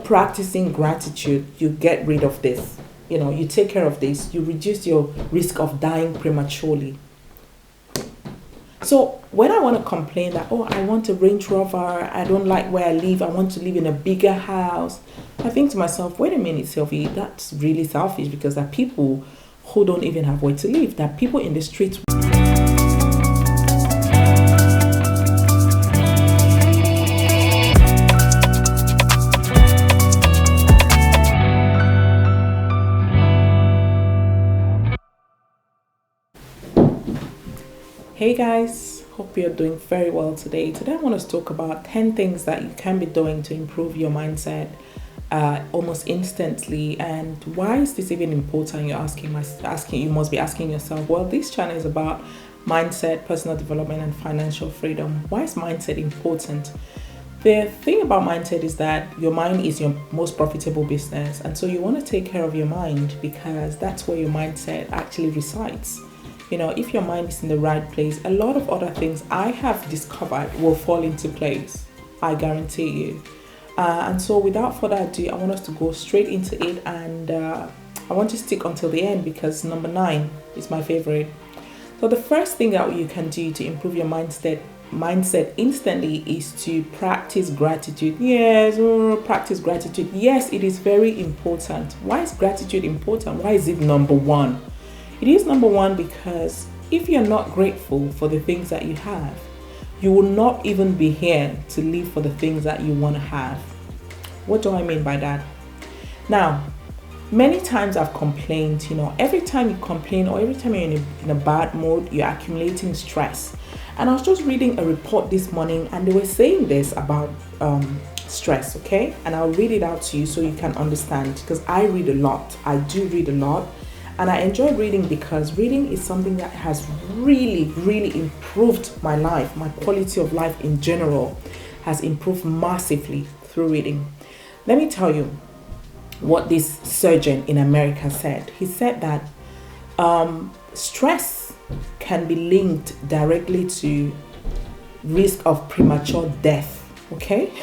practicing gratitude, you get rid of this. You take care of this, you reduce your risk of dying prematurely. So when I want to complain that, oh, I want a Range Rover, I don't like where I live, I want to live in a bigger house, I think to myself, wait a minute, Sylvie, that's really selfish, because there are people who don't even have where to live. There are people in the streets. Hey guys, hope you're doing very well today. Today I want to talk about 10 things that you can be doing to improve your mindset almost instantly. And why is this even important? You must be asking yourself. Well, this channel is about mindset, personal development, and financial freedom. Why is mindset important? The thing about mindset is that your mind is your most profitable business, and so you want to take care of your mind because that's where your mindset actually resides. If your mind is in the right place, a lot of other things I have discovered will fall into place. I guarantee you. And so without further ado, I want us to go straight into it, and I want to stick until the end because number 9 is my favorite. So the first thing that you can do to improve your mindset instantly is to practice gratitude. Yes, practice gratitude. Yes, it is very important. Why is gratitude important? Why is it number 1? It is number 1 because if you're not grateful for the things that you have, you will not even be here to live for the things that you want to have. What do I mean by that? Now, many times I've complained, every time you complain or every time you're in a bad mood, you're accumulating stress. And I was just reading a report this morning and they were saying this about stress, okay? And I'll read it out to you so you can understand, because I read a lot. I do read a lot. And I enjoy reading because reading is something that has really, really improved my life. My quality of life in general has improved massively through reading. Let me tell you what this surgeon in America said. He said that stress can be linked directly to risk of premature death, okay?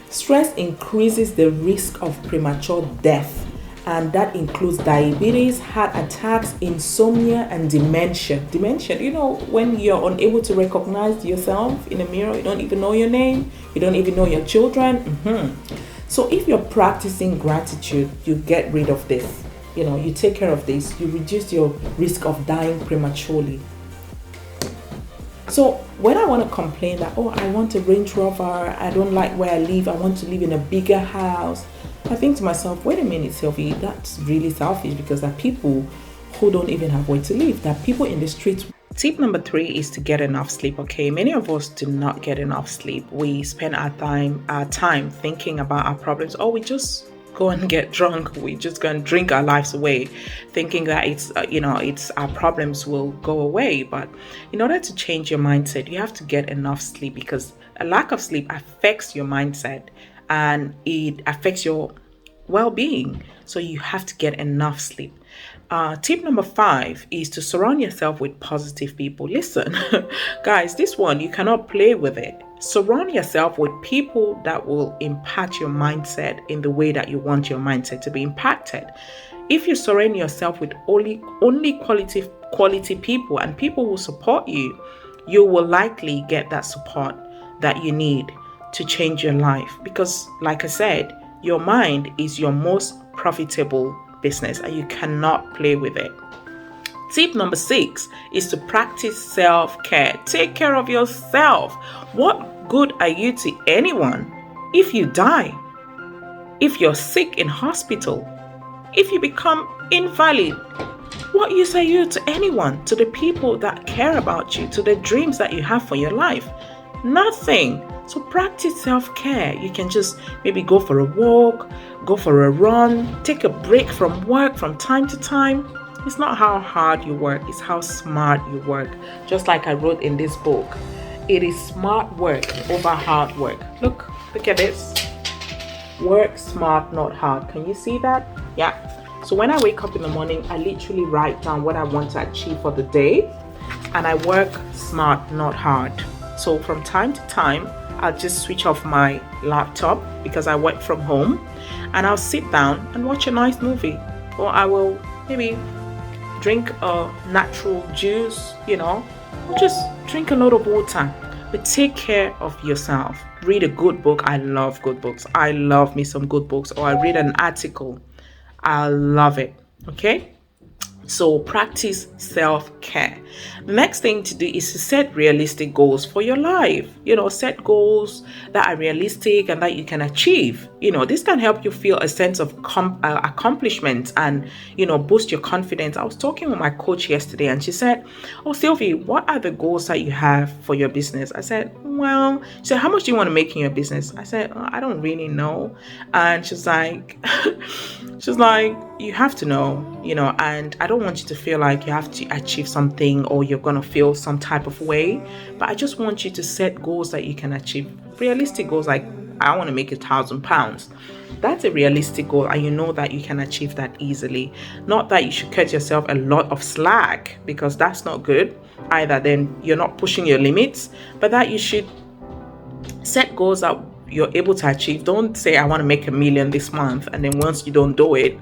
Stress increases the risk of premature death. And that includes diabetes, heart attacks, insomnia, and dementia. Dementia, when you're unable to recognize yourself in a mirror, you don't even know your name, you don't even know your children. So if you're practicing gratitude, you get rid of this. You take care of this, you reduce your risk of dying prematurely. So when I want to complain that, oh, I want a Range Rover, I don't like where I live, I want to live in a bigger house, I think to myself, wait a minute, Sylvie, that's really selfish because there are people who don't even have where to live. There are people in the streets. Tip number 3 is to get enough sleep, okay? Many of us do not get enough sleep. We spend our time thinking about our problems, or we just go and get drunk. We just go and drink our lives away, thinking that it's our problems will go away. But in order to change your mindset, you have to get enough sleep, because a lack of sleep affects your mindset and it affects your well-being. So you have to get enough sleep. Tip number 5 is to surround yourself with positive people. Listen, guys, this one, you cannot play with it. Surround yourself with people that will impact your mindset in the way that you want your mindset to be impacted. If you surround yourself with only quality people and people who support you, you will likely get that support that you need to change your life. Because like I said, your mind is your most profitable business and you cannot play with it. Tip number 6 is to practice self-care. Take care of yourself. What good are you to anyone if you die, if you're sick in hospital, if you become invalid? What use are you to anyone, to the people that care about you, to the dreams that you have for your life? Nothing. So practice self-care. You can just maybe go for a walk, go for a run, take a break from work from time to time. It's not how hard you work, it's how smart you work. Just like I wrote in this book, it is smart work over hard work. Look at this. Work smart, not hard. Can you see that? Yeah. So when I wake up in the morning, I literally write down what I want to achieve for the day, and I work smart, not hard. So from time to time, I'll just switch off my laptop because I work from home, and I'll sit down and watch a nice movie. Or I will maybe drink a natural juice, or just drink a lot of water. But take care of yourself. Read a good book. I love good books. I love me some good books. Or I read an article. I love it. Okay? So practice self-care. The next thing to do is to set realistic goals for your life. Set goals that are realistic and that you can achieve. This can help you feel a sense of accomplishment and, boost your confidence. I was talking with my coach yesterday and she said, "Oh, Sylvie, what are the goals that you have for your business?" I said, "Well," she said, "How much do you want to make in your business?" I said, "I don't really know." And she's like, "You have to know, and I don't want you to feel like you have to achieve something or you're going to feel some type of way, but I just want you to set goals that you can achieve. Realistic goals, like I want to make £1,000. That's a realistic goal, and you know that you can achieve that easily. Not that you should cut yourself a lot of slack, because that's not good either. Then you're not pushing your limits, but that you should set goals that you're able to achieve. Don't say, I want to make $1 million this month, and then once you don't do it,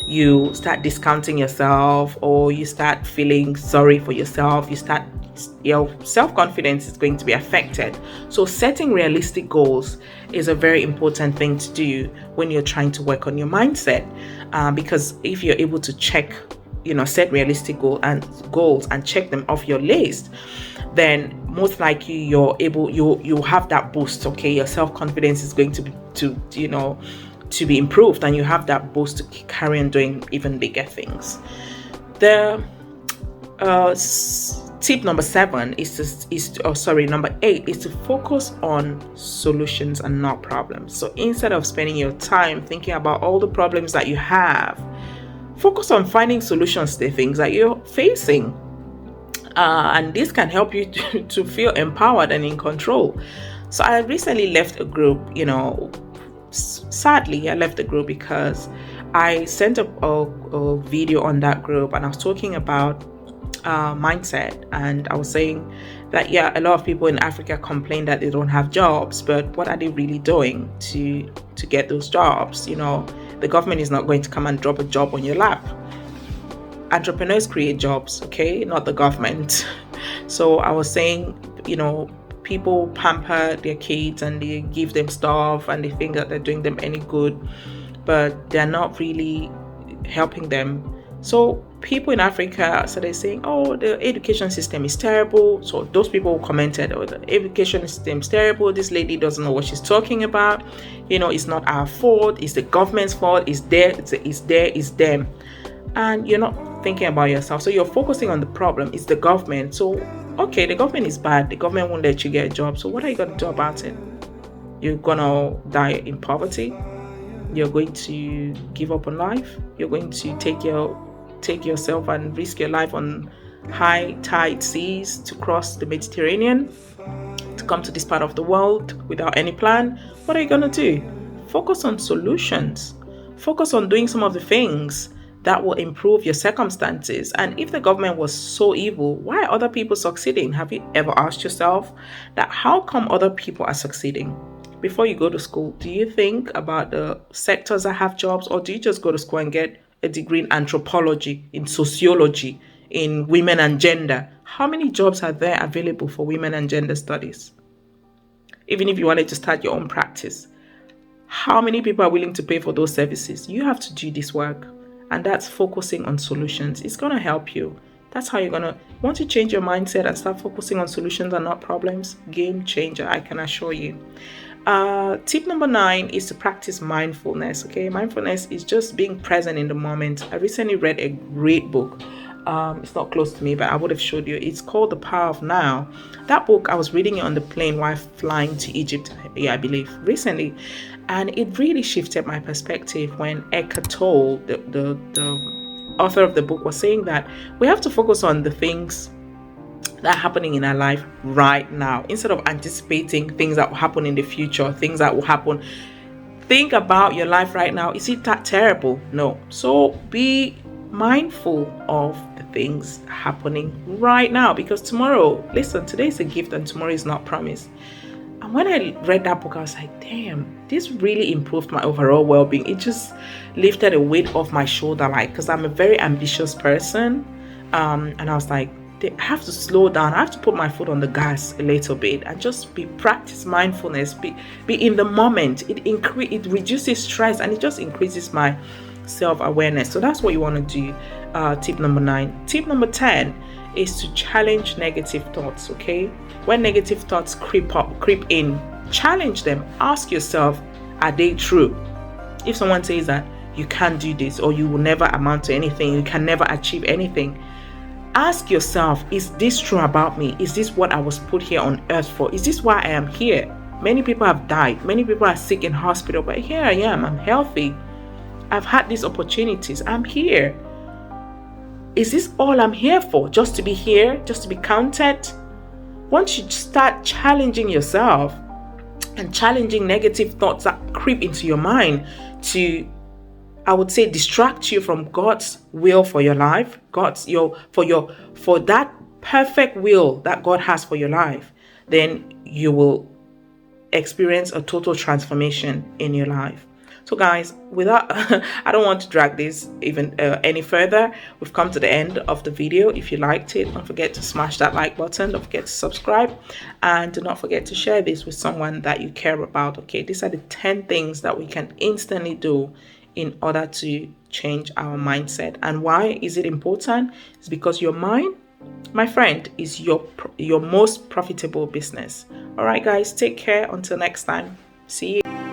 you start discounting yourself, or you start feeling sorry for yourself. Your self-confidence is going to be affected. So setting realistic goals is a very important thing to do when you're trying to work on your mindset, because if you're able to set realistic goals and check them off your list, then most likely you'll have that boost. Okay, your self-confidence is going to be improved, and you have that boost to carry on doing even bigger things. The tip number 8 is to focus on solutions and not problems. So instead of spending your time thinking about all the problems that you have, focus on finding solutions to the things that you're facing. And this can help you to feel empowered and in control. So I recently left a group. Sadly, I left the group because I sent a video on that group, and I was talking about mindset, and I was saying that a lot of people in Africa complain that they don't have jobs, but what are they really doing to get those jobs? The government is not going to come and drop a job on your lap. Entrepreneurs create jobs, okay, not the government. So I was saying, people pamper their kids and they give them stuff and they think that they're doing them any good, but they're not really helping them. So people in Africa started saying, "Oh, the education system is terrible." So those people commented, "Oh, the education system is terrible. This lady doesn't know what she's talking about. It's not our fault. It's the government's fault. It's them." And you're not thinking about yourself. So you're focusing on the problem. It's the government. So, okay, the government is bad. The government won't let you get a job. So what are you going to do about it? You're going to die in poverty. You're going to give up on life. You're going to take yourself and risk your life on high tide seas to cross the Mediterranean, to come to this part of the world without any plan. What are you going to do? Focus on solutions. Focus on doing some of the things that will improve your circumstances. And if the government was so evil, why are other people succeeding? Have you ever asked yourself that? How come other people are succeeding? Before you go to school, do you think about the sectors that have jobs, or do you just go to school and get a degree in anthropology, in sociology, in women and gender? How many jobs are there available for women and gender studies? Even if you wanted to start your own practice, how many people are willing to pay for those services? You have to do this work. And that's focusing on solutions. It's going to help you. That's how you're going to, once you change your mindset and start focusing on solutions and not problems, game changer, I can assure you. Tip number 9 is to practice mindfulness. Okay, mindfulness is just being present in the moment. I recently read a great book. It's not close to me, but I would have showed you. It's called The Power of Now. That book, I was reading it on the plane while flying to Egypt, I believe, recently. And it really shifted my perspective when Eckhart Tolle, the author of the book, was saying that we have to focus on the things that are happening in our life right now, instead of anticipating things that will happen in the future, things that will happen. Think about your life right now. Is it that terrible? No. So be mindful of the things happening right now, because tomorrow, listen, today is a gift and tomorrow is not promised. And when I read that book, I was like, damn, this really improved my overall well-being. It just lifted a weight off my shoulder, like, because I'm a very ambitious person. And I was like, I have to slow down. I have to put my foot on the gas a little bit and just practice mindfulness, be in the moment. It reduces stress, and it just increases my self-awareness. So that's what you want to do. Tip number 9. Tip number 10 is to challenge negative thoughts. Okay, when negative thoughts creep in, challenge them. Ask yourself, are they true? If someone says that you can't do this, or you will never amount to anything, you can never achieve anything, ask yourself, is this true about me? Is this what I was put here on earth for? Is this why I am here? Many people have died. Many people are sick in hospital, but here I am. I'm healthy. I've had these opportunities. I'm here. Is this all I'm here for? Just to be here? Just to be counted? Once you start challenging yourself and challenging negative thoughts that creep into your mind to, I would say, distract you from God's will for your life, for that perfect will that God has for your life, then you will experience a total transformation in your life. So guys, without I don't want to drag this even any further. We've come to the end of the video. If you liked it, don't forget to smash that like button. Don't forget to subscribe, and do not forget to share this with someone that you care about. Okay, these are the 10 things that we can instantly do in order to change our mindset. And why is it important? It's because your mind, my friend, is your most profitable business. All right guys, take care until next time. See you.